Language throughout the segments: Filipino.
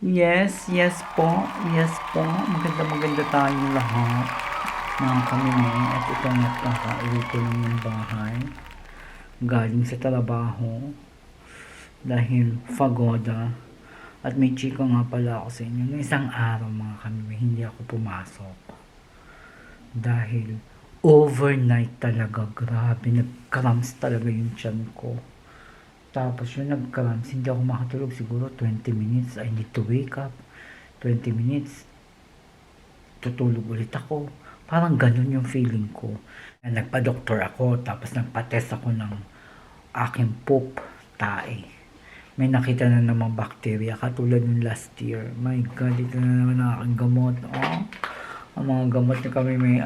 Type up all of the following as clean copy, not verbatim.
Yes, yes po. Yes po. Maganda tayong lahat. Mga kami ngayon at ito nga kakauwi ko lang yung bahay. Galing sa trabaho. Dahil pagoda. At may chika nga pala ako sa inyo. Noong isang araw mga kami, hindi ako pumasok. Dahil overnight talaga. Grabe. Nag-cramps talaga yung tiyan ko. Tapos yung nag-cramps, hindi ako makatulog siguro 20 minutes. I need to wake up. 20 minutes. Tutulog ulit ako. Parang ganun yung feeling ko. Nagpa-doktor ako, tapos nagpa-test ako ng aking poop, tae. May nakita na namang bacteria, katulad ng last year. My God, ito na naman ang aking gamot. Oh, ang mga gamot na kami may...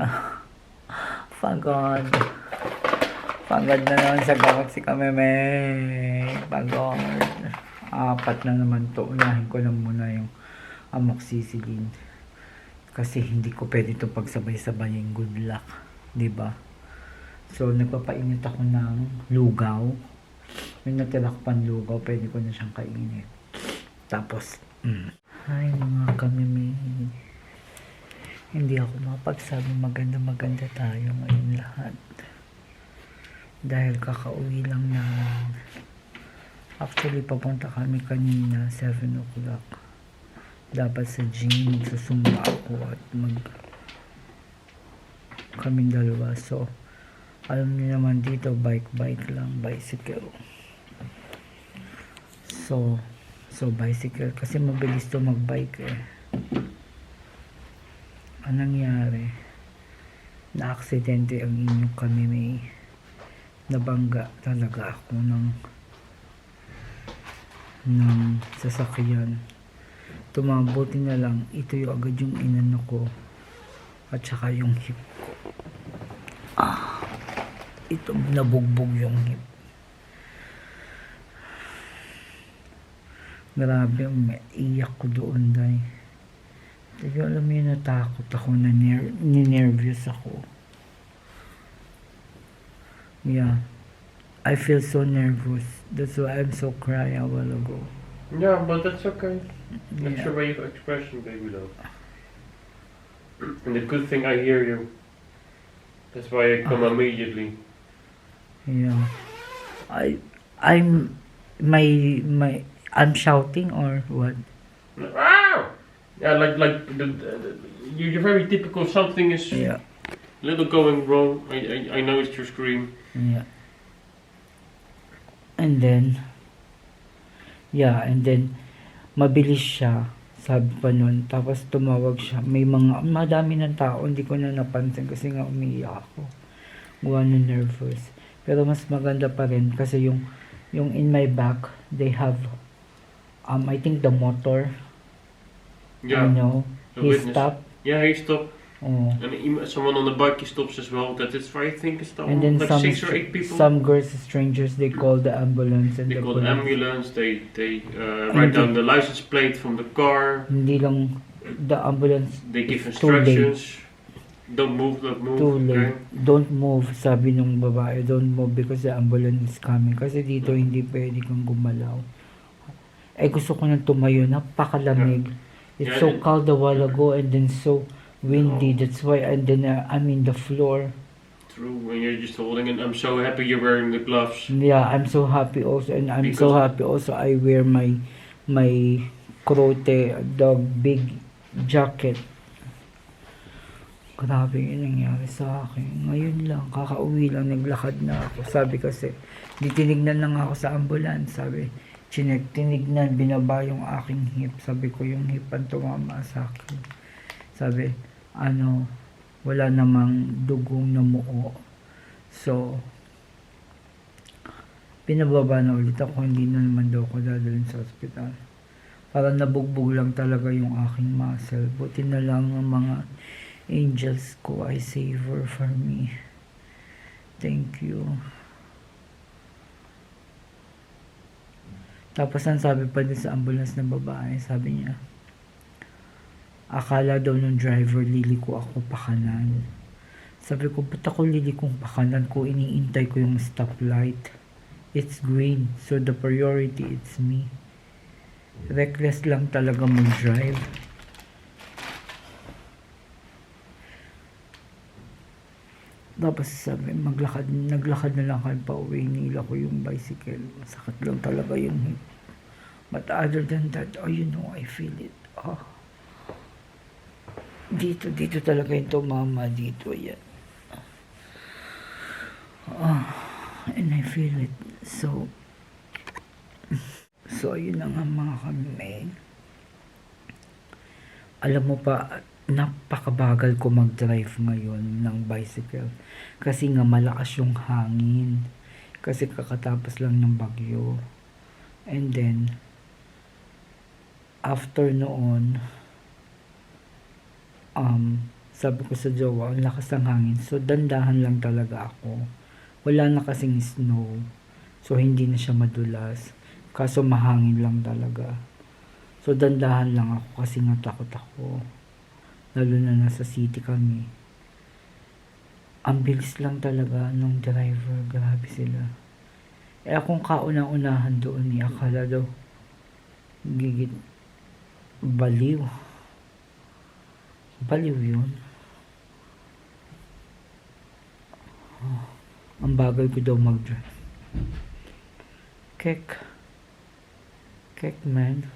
Pagod. Pagod na naman sa gamot si kami may. Pagod. 4 na naman to. Unahin ko lang muna yung amoxicillin. Kasi hindi ko pwede itong pagsabay-sabay yung good luck. Diba? So, nagpapainit ako ng lugaw. Yung natira ko pang lugaw, pwede ko na siyang kainin. Tapos, Hi mga kamimi. Hindi ako mapagsabi maganda tayo ngayon lahat. Dahil kakauwi lang namin. Actually, papunta kami kanina, 7 o'clock. Dapat sa gym, susumba ako at kaming dalawa. So, alam niyo naman dito, bike lang, bicycle. So bicycle, kasi mabilis to magbike eh. Anong nangyari? Na-aksidente ang inyong kami may nabangga talaga ako ng sasakyan. Tumabuti na lang, ito yung agad yung inano ko at saka yung hip ko. Ito, nabugbog yung hip. Grabe, iyak ko doon dahil. Tapi alam mo yun, natakot ako, nervous ako. Yeah. I feel so nervous. That's why I'm so cry a while ago. Yeah, but that's okay. That's Yeah. your way of expression, baby love. And the good thing I hear you. That's why I come immediately. Yeah. I'm shouting or what? Wow! Yeah, you're very typical. Something is Yeah. a little going wrong. I noticed your scream. Yeah. And then mabilis siya, sabi pa nun. Tapos tumawag siya. Madami ng tao, hindi ko na napansin kasi nga umiiyak ako. Gawa na nervous. Pero mas maganda pa rin kasi yung in my back, they have I think the motor. Yeah. He stopped. Yeah, he stopped. Oh. And someone on the bike he stops as well. That is why I think it's And then like 6 or 8 people. some girls, strangers, they call the ambulance and They the call the police. ambulance. They write down the license plate from the car. Hindi lang the ambulance. They give It's too late. instructions. Don't move. Too late. Okay? Don't move, sabi nung babae. Don't move because the ambulance is coming. Kasi dito hindi pwede kang gumalaw. Gusto ko nang tumayo. Napakalamig. It's so cold a while ago and then so windy. That's why and then I'm in the floor. True. When you're just holding it, I'm so happy you're wearing the gloves. Yeah, I'm so happy also, and I'm so happy also I wear my Crote dog big jacket. Grabe yung nangyari sa akin. Ngayon lang, kakauwi lang, naglakad na ako. Sabi kasi, tinignan lang ako sa ambulance. Sabi, tinignan, binaba yung aking hip. Sabi ko, yung hip ang tumama sa akin. Sabi, wala namang dugong namuo. So, pinababa na ulit ako, hindi na naman daw ako dadalhin sa ospital. Parang nabugbog lang talaga yung aking muscle. Buti na lang ang mga angels ko ay savor for me. Thank you. Tapos ang sabi pa din sa ambulance na babae, sabi niya, akala daw ng driver liliko ako pa kanan. Sabi ko, ba't ako lilikong pa kanan ko? Iniintay ko yung stoplight. It's green, so the priority it's me. Reckless lang talaga mag-drive. Tapos sabi, naglakad na lang kami pa uwi, nila ko yung bicycle. Masakit lang talaga yung hip. But other than that, oh, you know, I feel it. Oh. Dito talaga yung tumama. Dito, yan. Oh, and I feel it. So, ayun na nga mga kami. Alam mo pa, napakabagal ko mag-drive ngayon ng bicycle. Kasi nga malakas yung hangin. Kasi kakatapos lang ng bagyo. And then, after noon, sabi ko sa jowa, ang lakas ng hangin. So, dandahan lang talaga ako. Wala na kasing snow. So, hindi na siya madulas. Kaso mahangin lang talaga. So, dandahan lang ako kasi nga takot ako. Lalo na nasa city kami. Ang bilis lang talaga nung driver. Grabe sila. Eh, akong kaunang-unahan doon ni akala daw gigit baliw. Baliw yun. Oh, ang bagal ko daw mag-drive. Kek man.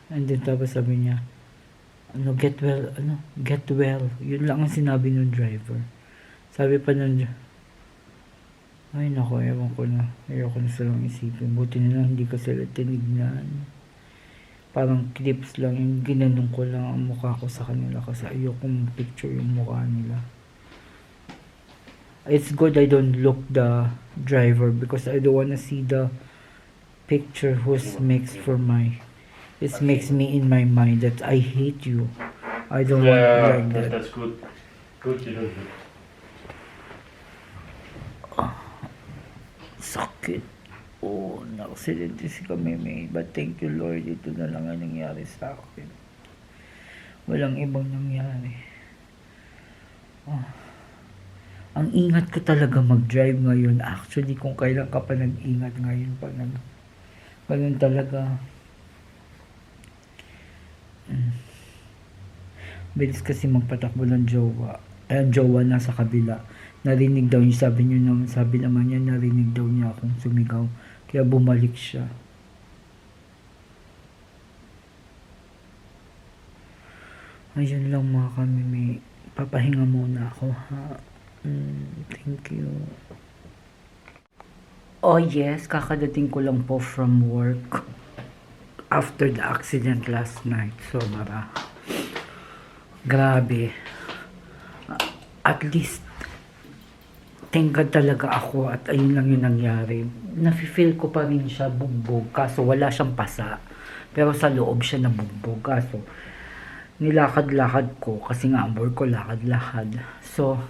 And then tapos sabi niya, get well. Yun lang ang sinabi ng driver. Sabi pa nun, ay nako, ewan ko na. Ayoko na silang isipin. Buti na lang hindi ko sila tinignan. Parang clips lang, yung ginanong ko lang ang mukha ko sa kanila kasi ayokong picture yung mukha nila. It's good I don't look the driver because I don't wanna see the picture who's makes for my. It makes me in my mind that I hate you. I don't want like that. That's good. Good you don't do. Sakit. Oh, na-aksidente si Kameme. But thank you Lord, ito na lang ang nangyari sa akin. Walang ibang nangyari. Oh. Ang ingat ko talaga mag-drive ngayon. Actually, kung kailan ka pa nag-ingat ngayon pa ganun talaga. Bilis kasi magpatakbo ng jowa. Ang jowa nasa kabila. Narinig daw niya, sabi naman niya, narinig daw niya akong sumigaw. Kaya bumalik siya. Ayun lang mga kami, may papahinga muna ako ha. Thank you. Oh yes, kakadating ko lang po from work after the accident last night. So, grabe. At least, thank God talaga ako at ayun lang yung nangyari. Nafe-feel ko pa rin siya bugbog, kaso wala siyang pasa. Pero sa loob siya nabugbog, kaso nilakad-lakad ko, kasi nga ang work ko lakad-lakad. So,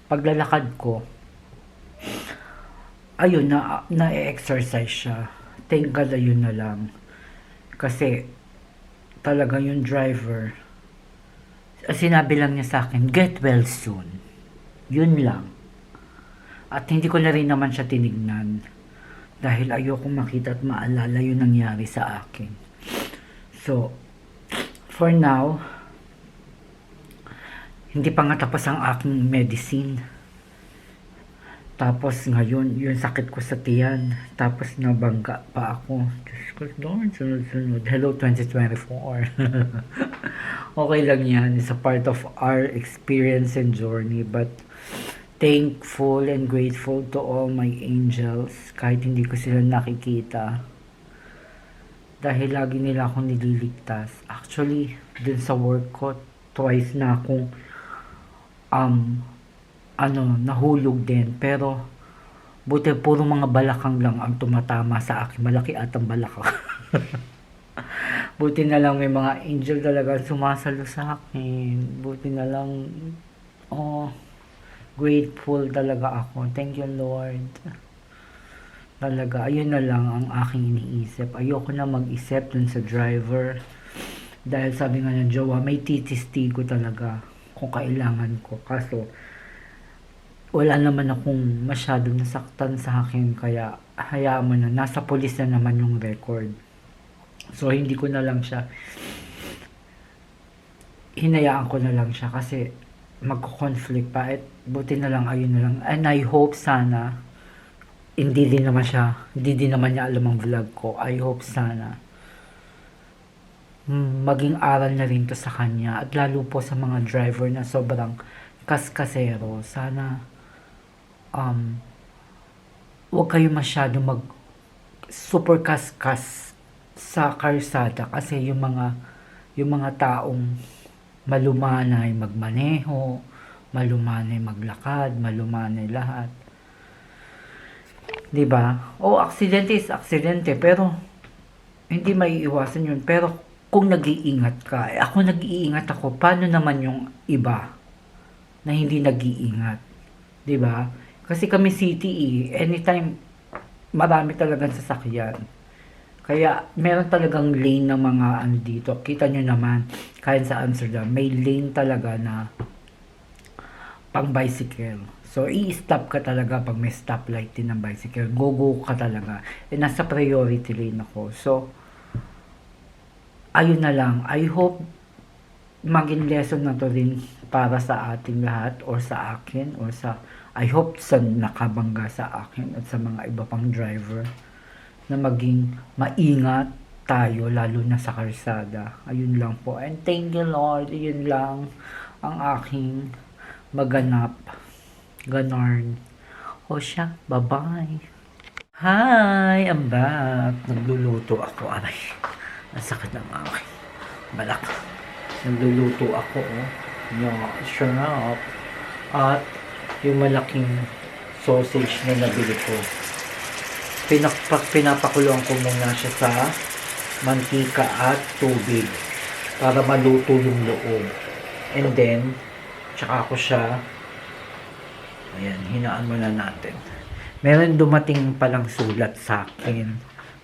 paglalakad ko, ayun, na-exercise siya. Thank God, ayun na lang. Kasi, talaga yung driver, sinabi lang niya sa akin, get well soon. Yun lang. At hindi ko na rin naman siya tinignan. Dahil ayoko makita at maalala yung nangyari sa akin. So, for now, hindi pa nga tapos ang aking medicine. Tapos ngayon, yung sakit ko sa tiyan. Tapos nabangga pa ako. Diyos ko, Lord, sunod-sunod. Hello 2024. Okay lang yan. It's a part of our experience and journey. But thankful and grateful to all my angels. Kahit hindi ko sila nakikita. Dahil lagi nila akong nililigtas. Actually, dun sa work ko, twice na akong nahulog din. Pero, buti puro mga balakang lang ang tumatama sa akin. Malaki atang balakang. Buti na lang may mga angel talaga sumasalo sa akin. Buti na lang, grateful talaga ako. Thank you, Lord. Talaga, ayun na lang ang aking iniisip. Ayoko na mag-isip dun sa driver. Dahil sabi nga ng jowa, may titistigo talaga kung kailangan ko. Kaso, wala naman akong masyadong nasaktan sa akin, kaya hayaan mo na, nasa pulis na naman yung record. So hindi ko na lang siya, hinayaan ko na lang siya kasi magko-conflict pa, at buti na lang, ayun na lang. And I hope sana hindi din naman niya alam ang vlog ko. I hope sana maging aral na rin to sa kanya, at lalo po sa mga driver na sobrang kaskasero. Sana wag kayo masyado mag super kaskas sa karsada, kasi yung mga taong malumanay magmaneho, malumanay maglakad, malumanay lahat, 'di ba? O aksidente is aksidente, pero hindi maiiwasan yun. Pero kung nag-iingat ka, ako nag-iingat ako, paano naman yung iba na hindi nag-iingat, 'di ba? Kasi kami city, anytime marami talagang sasakyan. Kaya meron talagang lane ng mga ano dito. Kita nyo naman, kahit sa Amsterdam, may lane talaga na pang bicycle. So, i-stop ka talaga pag may stoplight din ng bicycle. Go ka talaga. Nasa priority lane ako. So, ayun na lang. I hope maging lesson na to rin para sa ating lahat, or sa akin, or sa, I hope sa nakabangga sa akin at sa mga iba pang driver, na maging maingat tayo, lalo na sa karsada. Ayun lang po. And thank you, Lord. Yun lang ang aking maganap. Ganon. O siya, bye-bye. Hi, I'm back. Nagluluto ako. Aray, nasakit ng aking balak. Nagluluto ako. Yeah, sarap. At yung malaking sausage na nabili ko, pinapakuluan ko muna siya sa mantika at tubig para maluto yung loob. And then, tsaka ko siya, ayan, hinaan muna natin. Meron dumating palang sulat sa akin,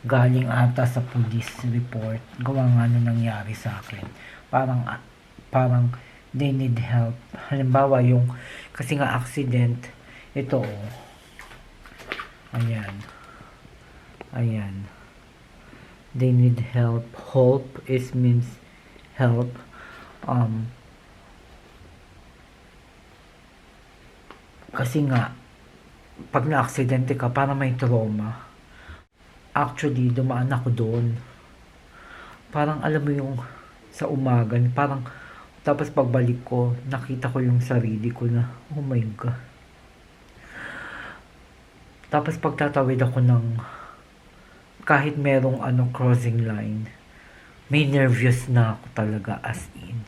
galing ata sa police report, gawa nga ano nangyari sa akin. Parang they need help. Halimbawa yung, kasi nga accident, ito oh. Ayan. They need help. Help is means help. Kasi nga, pag na-aksidente ka, para may trauma. Actually, dumaan ako doon. Parang alam mo yung sa umaga, parang tapos pagbalik ko, nakita ko yung sarili ko na, oh my God. Tapos pagtatawid ako ng kahit merong crossing line, may nervous na ako talaga, as in.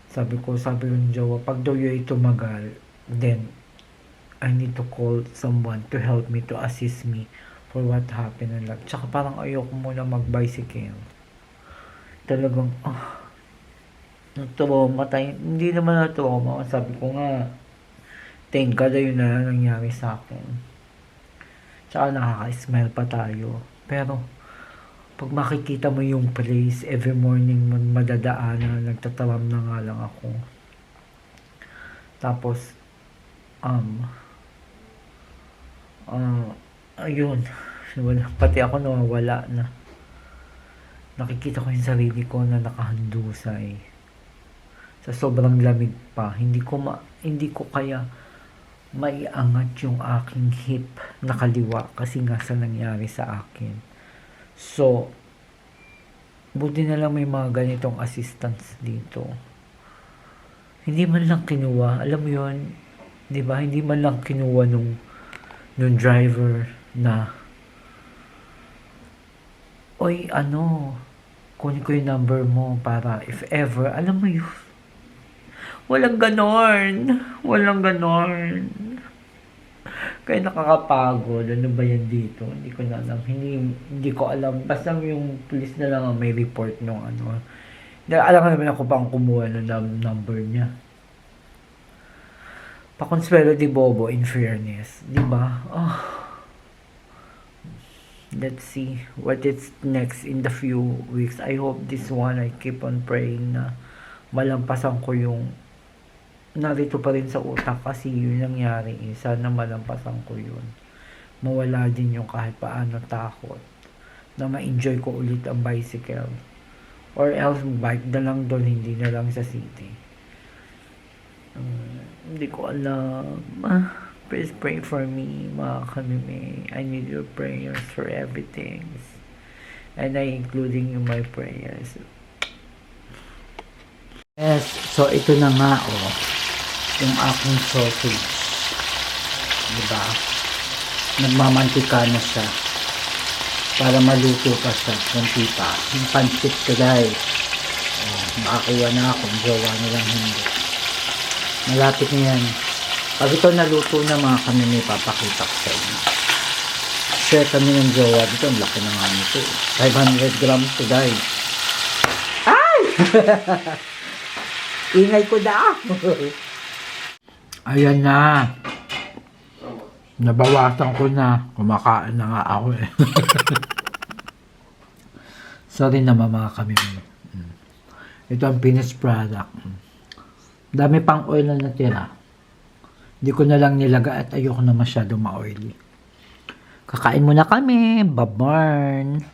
Sabi yung jowa, pag daw yun tumagal, then I need to call someone to help me, to assist me for what happened and like. Tsaka parang ayoko muna mag-bicycle. Talagang, na-trauma tayo. Hindi naman na-trauma. Sabi ko nga, thank God yun na nangyari sa akin. Tsaka nakaka-smile pa tayo. Pero, pag makikita mo yung place, every morning mo madadaanan, nagtataram na nga lang ako. Tapos, ayun, pati ako nawawala na. Nakikita ko yung sarili ko na nakahandusay. Sa sobrang lamig pa, hindi ko kaya maiangat yung aking hip na kaliwa kasi nga sa nangyari sa akin. So, buti na lang may mga ganitong assistance dito. Hindi man lang kinuha, alam mo yun, di ba? Hindi man lang kinuha nung driver na, oy, kunin ko yung number mo para if ever, alam mo yun. Walang ganon. Kaya nakakapagod. Ano ba yan dito? Hindi ko na alam. Hindi ko alam. Basta yung police na lang ang may report nung alam ka naman ako pang kumuha ng number niya. Pakonsuelo di Bobo, in fairness. Diba? Let's see what is next in the few weeks. I hope this one, I keep on praying na malampasan ko yung narito pa rin sa utak kasi yun nangyari eh. Sana malampasan ko yun. Mawala din yung kahit paano takot na ma-enjoy ko ulit ang bicycle. Or else, bike na lang doon, hindi na lang sa city. Hindi ko alam. Please pray for me, mga kamime. I need your prayers for everything. And I including in my prayers. Yes, so ito na nga yung aking sausage. Diba? Nagmamantika na siya. Para maluto pa siya. Kunti pa. Yung pancit ko guys. Makakuha na akong jowa nilang hindi. Malapit na yan. Pag ito naluto na mga kami may papakita ko sa inyo. Share kami ng jowa dito. Ang laki na nga nito. 500 grams to guys. Ay! Ingay ko na. Ayan na. Nabawasan ko na. Kumakain na nga ako eh. Sorry naman mga kami. Ito ang finished product. Dami pang oil na natira. Hindi ko na lang nilaga at ayoko na masyado ma-oily. Kakain muna kami. Bye-bye.